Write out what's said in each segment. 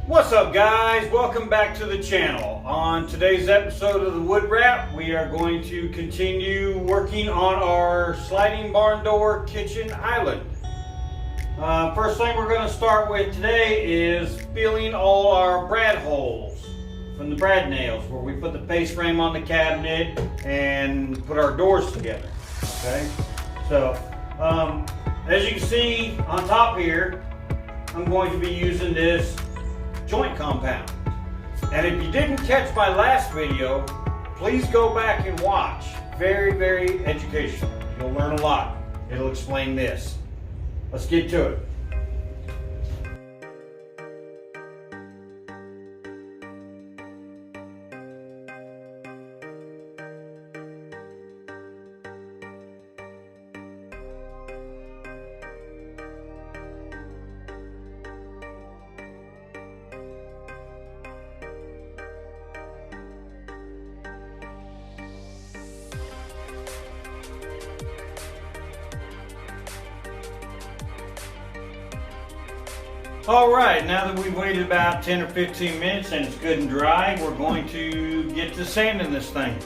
What's up, guys? Welcome back to the channel. On today's episode of the Wood Wrap, we are going to continue working on our sliding barn door kitchen island. First thing we're going to start with today is filling all our brad holes from the brad nails where we put the face frame on the cabinet and put our doors together. Okay, so as you can see on top here, I'm going to be using this joint compound. And if you didn't catch my last video, please go back and watch. Very, very educational. You'll learn a lot. It'll explain this. Let's get to it. Alright, now that we've waited about 10 or 15 minutes and it's good and dry, we're going to get to sanding this thing.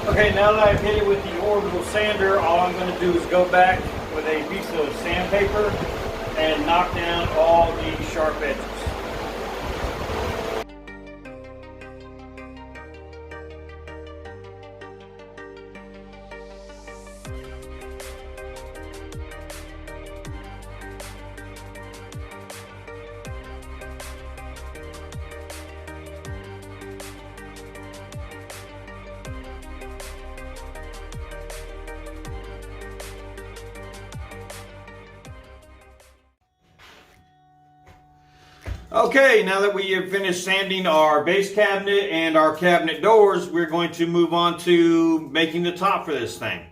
Okay, now that I've hit it with the orbital sander, all I'm going to do is go back with a piece of sandpaper and knock down all the sharp edges. Okay, now that we have finished sanding our base cabinet and our cabinet doors, we're going to move on to making the top for this thing.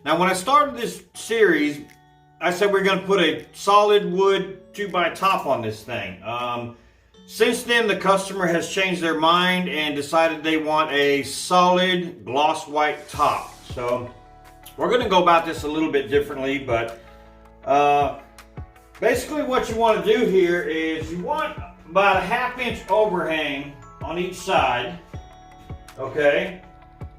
Now, when I started this series, I said we're going to put a solid wood 2x top on this thing. Since then, the customer has changed their mind and decided they want a solid gloss white top. So we're going to go about this a little bit differently, but basically what you want to do here is you want about a 1/2 inch overhang on each side. Okay,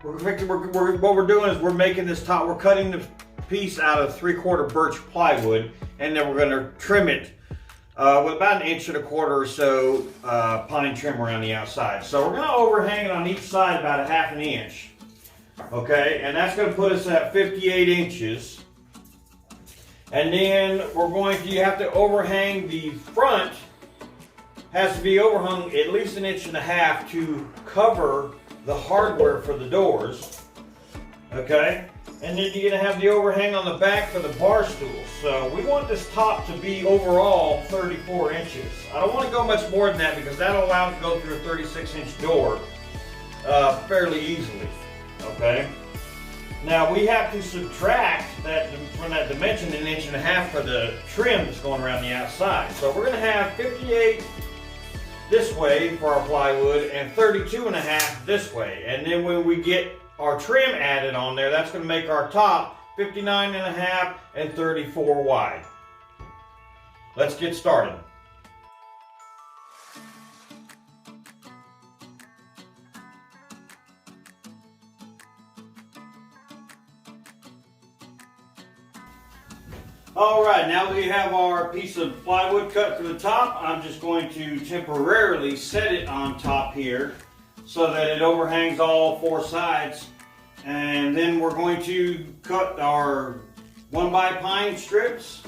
what we're doing is we're making this top, we're cutting the piece out of 3/4 birch plywood, and then we're going to trim it with about 1.25 inches or so pine trim around the outside. So we're going to overhang it on each side about a 1/2 inch. Okay, and that's going to put us at 58 inches. And then you have to overhang the front, has to be overhung at least 1.5 inches to cover the hardware for the doors. Okay, and then you're going to have the overhang on the back for the bar stools. So we want this top to be overall 34 inches. I don't want to go much more than that because that'll allow it to go through a 36-inch door fairly easily. Okay. Now we have to subtract that from that dimension 1.5 inches for the trim that's going around the outside. So we're going to have 58 this way for our plywood and 32.5 this way. And then when we get our trim added on there, that's going to make our top 59.5 and 34 wide. Let's get started. All right, now that we have our piece of plywood cut for the top, I'm just going to temporarily set it on top here so that it overhangs all four sides. And then we're going to cut our 1x pine strips,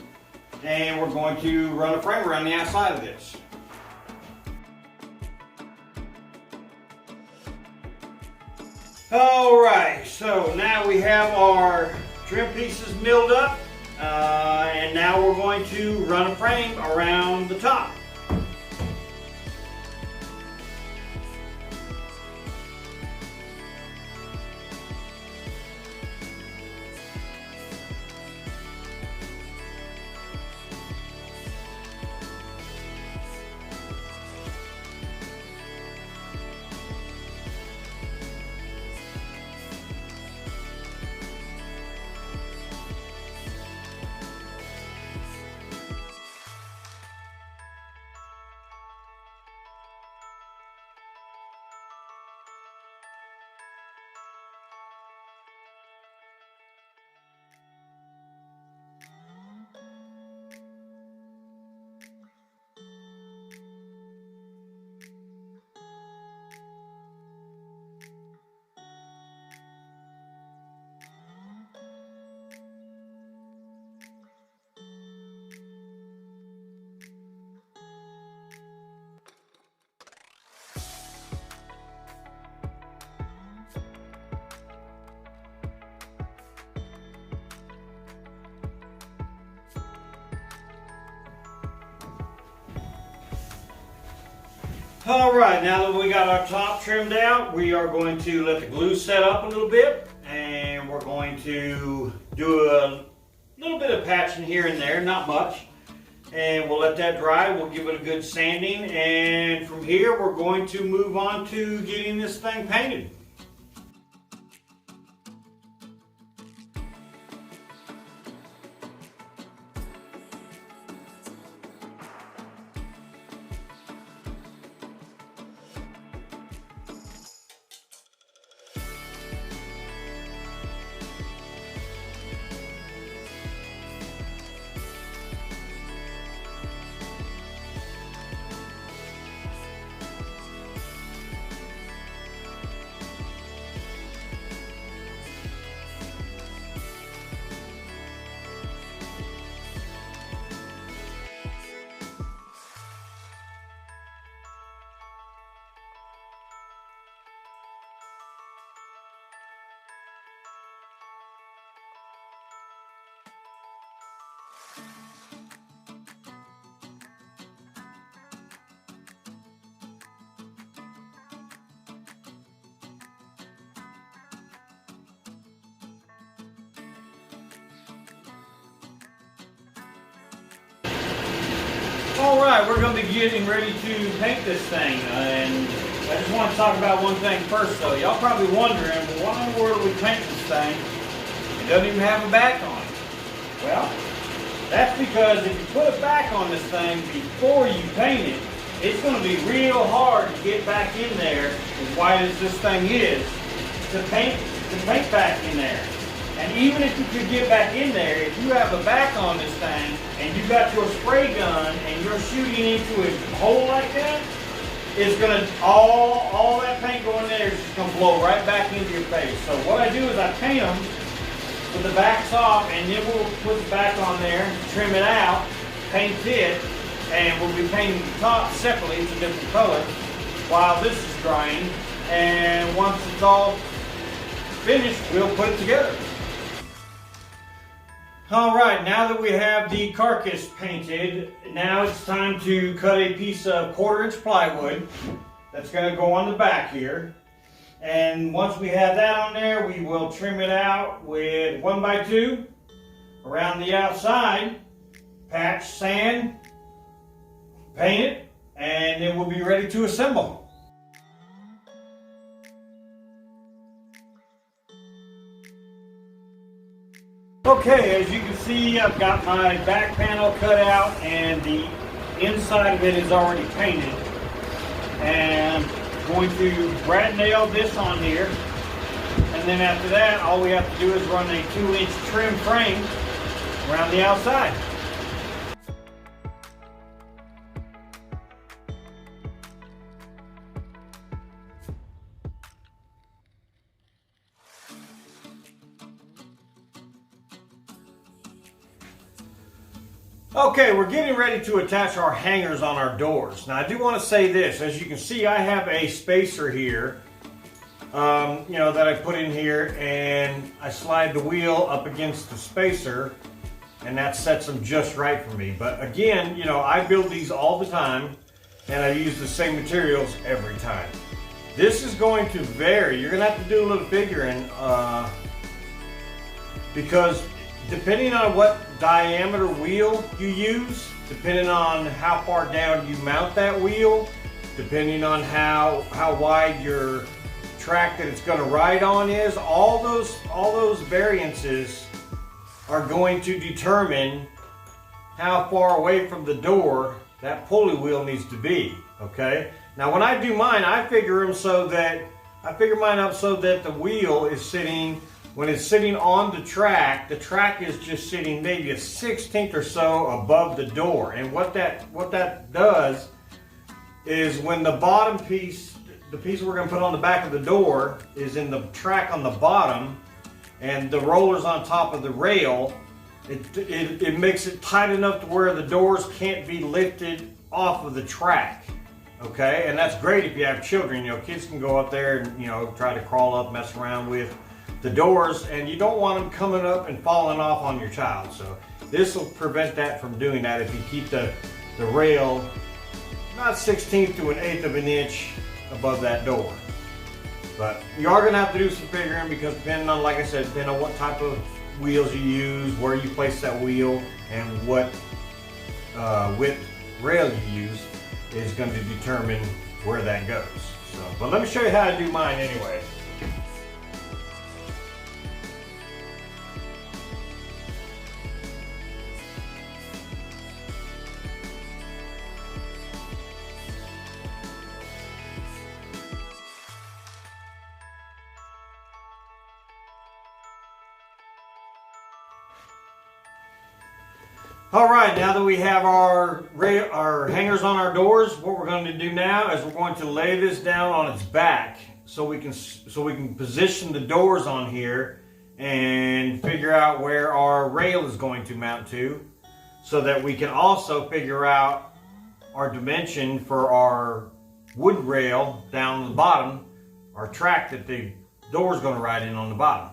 and we're going to run a frame around the outside of this. All right, so now we have our trim pieces milled up, and now we're going to run a frame around the top. All right, now that we got our top trimmed out, we are going to let the glue set up a little bit, and we're going to do a little bit of patching here and there, not much. And we'll let that dry, we'll give it a good sanding, and from here we're going to move on to getting this thing painted. All right, we're going to be getting ready to paint this thing, and I just want to talk about one thing first though. Y'all probably wondering, well, why in the world do we paint this thing? It doesn't even have a back on it. Well, that's because if you put a back on this thing before you paint it, it's going to be real hard to get back in there, as wide as this thing is, to paint back in there. And even if you could get back in there, if you have a back on this thing and you got your spray gun and you're shooting into a hole like that, it's gonna all that paint going there is just gonna blow right back into your face. So what I do is I paint them with the backs off, and then we'll put the back on there, trim it out, paint it, and we'll be painting the top separately. It's a different color while this is drying. And once it's all finished, we'll put it together. All right, now that we have the carcass painted, now it's time to cut a piece of 1/4-inch plywood that's going to go on the back here. And once we have that on there, we will trim it out with 1x2 around the outside, patch, sand, paint it, and then we'll be ready to assemble. Okay, as you can see, I've got my back panel cut out and the inside of it is already painted. And I'm going to brad nail this on here. And then after that, all we have to do is run a 2-inch trim frame around the outside. Okay, we're getting ready to attach our hangers on our doors. Now I do want to say this, as you can see I have a spacer here, that I put in here, and I slide the wheel up against the spacer and that sets them just right for me. But again, I build these all the time and I use the same materials every time. This is going to vary. You're going to have to do a little figuring because depending on what diameter wheel you use, depending on how far down you mount that wheel, depending on how wide your track that it's going to ride on is, all those variances are going to determine how far away from the door that pulley wheel needs to be. Okay. Now when I do mine, I figure mine up so that the wheel is sitting. When it's sitting on the track is just sitting maybe a 1/16 or so above the door. And what that does is when the bottom piece, the piece we're going to put on the back of the door, is in the track on the bottom, and the roller's on top of the rail, it makes it tight enough to where the doors can't be lifted off of the track. Okay, and that's great if you have children. Kids can go up there and try to crawl up, mess around with the doors, and you don't want them coming up and falling off on your child. So this will prevent that from doing that if you keep the rail not 1/16 to 1/8 of an inch above that door. But you are going to have to do some figuring because depending on, like I said, depending on what type of wheels you use, where you place that wheel, and what width rail you use is going to determine where that goes. So, but let me show you how to do mine anyway. All right, now that we have our hangers on our doors, what we're going to do now is we're going to lay this down on its back so we can position the doors on here and figure out where our rail is going to mount to, so that we can also figure out our dimension for our wood rail down the bottom, our track that the door is going to ride in on the bottom.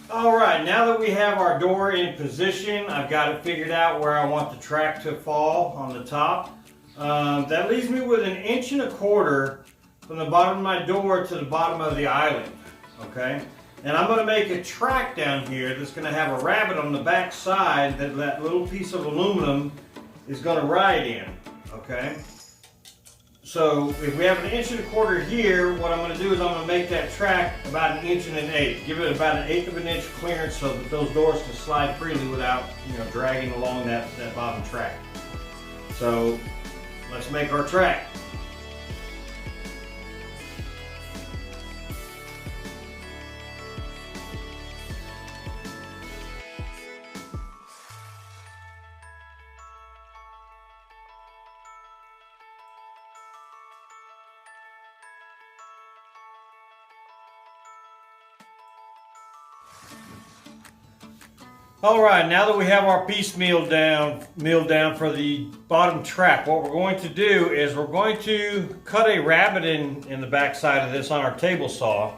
All right, now that we have our door in position, I've got it figured out where I want the track to fall on the top. That leaves me with 1.25 inches from the bottom of my door to the bottom of the island, okay? And I'm going to make a track down here that's going to have a rabbet on the back side that little piece of aluminum is going to ride in, okay? So if we have 1.25 inches here, what I'm going to do is I'm going to make that track about 1 1/8 inches. Give it about 1/8 of an inch clearance so that those doors can slide freely without dragging along that bottom track. So let's make our track. All right, now that we have our piece milled down for the bottom track, what we're going to do is we're going to cut a rabbet in the back side of this on our table saw.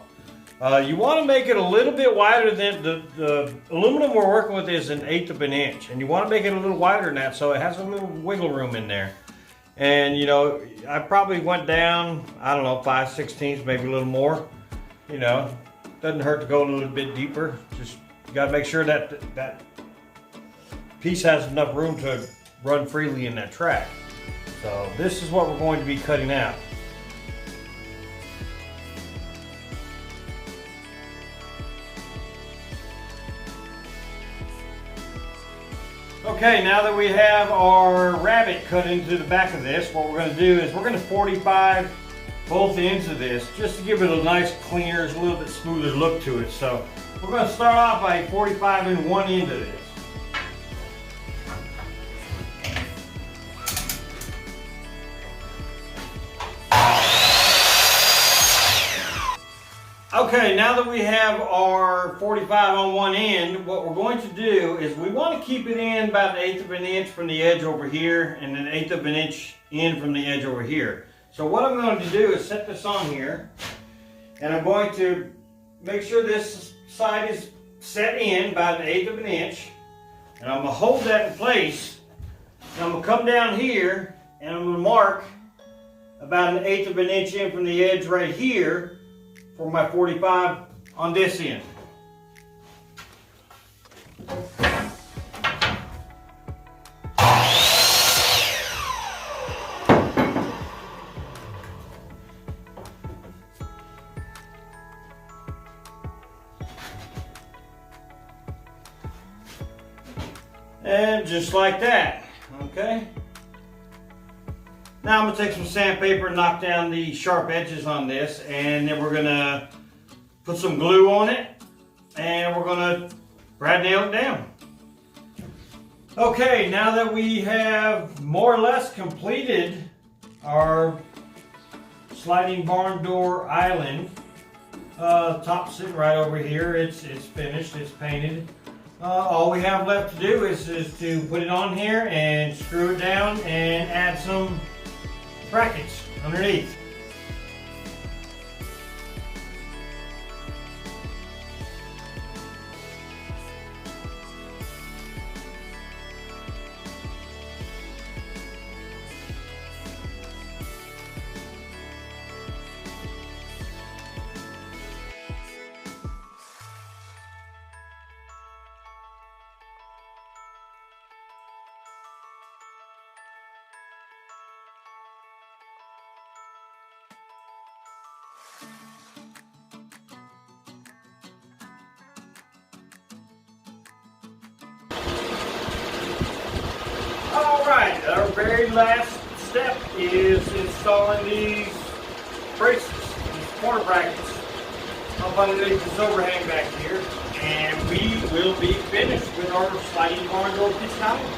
You want to make it a little bit wider than the aluminum we're working with is 1/8 of an inch, and you want to make it a little wider than that so it has a little wiggle room in there. And I probably went down, I don't know, 5/16, maybe a little more. Doesn't hurt to go a little bit deeper. Just you got to make sure that piece has enough room to run freely in that track. So this is what we're going to be cutting out. Okay, now that we have our rabbet cut into the back of this, what we're going to do is we're going to 45 both ends of this just to give it a nice cleaner, a little bit smoother look to it. So we're going to start off by 45 in one end of this. Okay, now that we have our 45 on one end, what we're going to do is we want to keep it in about 1/8 of an inch from the edge over here and an 1/8 of an inch in from the edge over here. So what I'm going to do is set this on here, and I'm going to make sure this side is set in about 1/8 of an inch, and I'm going to hold that in place, and I'm going to come down here and I'm going to mark about an 1/8 of an inch in from the edge right here for my 45 on this end. And just like that, okay? Now I'm going to take some sandpaper and knock down the sharp edges on this, and then we're going to put some glue on it, and we're going to brad nail it down. Okay, now that we have more or less completed our sliding barn door island, top sitting right over here, it's finished, it's painted. All we have left to do is to put it on here and screw it down and add some brackets underneath. Alright, our very last step is installing these braces, these corner brackets up underneath this overhang back here, and we will be finished with our sliding barn door kitchen island.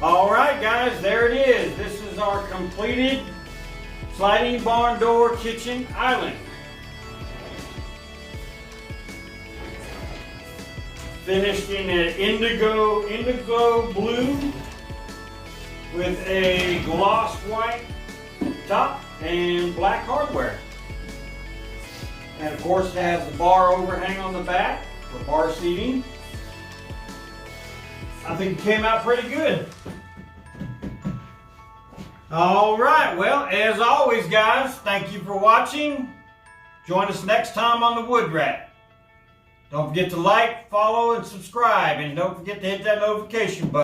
Alright guys, there it is. This is our completed sliding barn door kitchen island. Finished in an indigo blue with a gloss white top and black hardware. And of course it has the bar overhang on the back for bar seating. I think it came out pretty good. Alright, well, as always guys, thank you for watching. Join us next time on the Wood Rat. Don't forget to like, follow, and subscribe, and don't forget to hit that notification button.